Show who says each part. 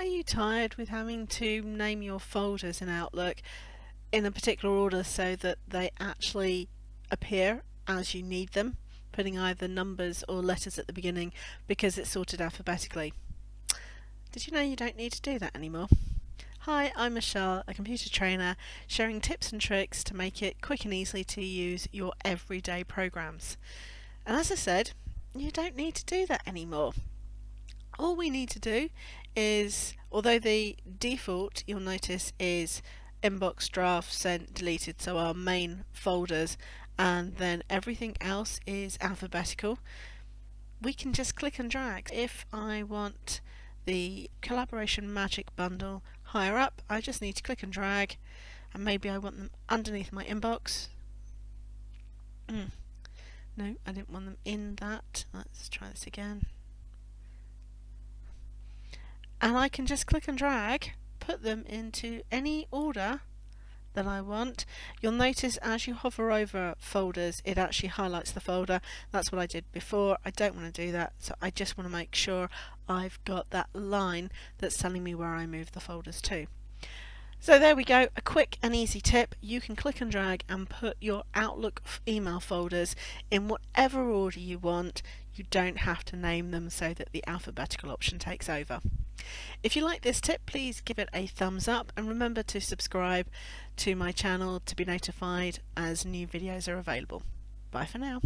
Speaker 1: Are you tired with having to name your folders in Outlook in a particular order so that they actually appear as you need them, putting either numbers or letters at the beginning because it's sorted alphabetically? Did you know you don't need to do that anymore? Hi, I'm Michelle, a computer trainer, sharing tips and tricks to make it quick and easy to use your everyday programs. And as I said, you don't need to do that anymore. All we need to do is, although the default you'll notice is inbox, draft, sent, deleted, so our main folders, and then everything else is alphabetical, we can just click and drag. If I want the collaboration magic bundle higher up, I just need to click and drag, and maybe I want them underneath my inbox. No, I didn't want them in that. Let's try this again. And I can just click and drag, put them into any order that I want. You'll notice as you hover over folders, it actually highlights the folder. That's what I did before. I don't want to do that, so I just want to make sure I've got that line that's telling me where I move the folders to. So there we go, a quick and easy tip. You can click and drag and put your Outlook email folders in whatever order you want. You don't have to name them so that the alphabetical option takes over. If you like this tip, please give it a thumbs up and remember to subscribe to my channel to be notified as new videos are available. Bye for now.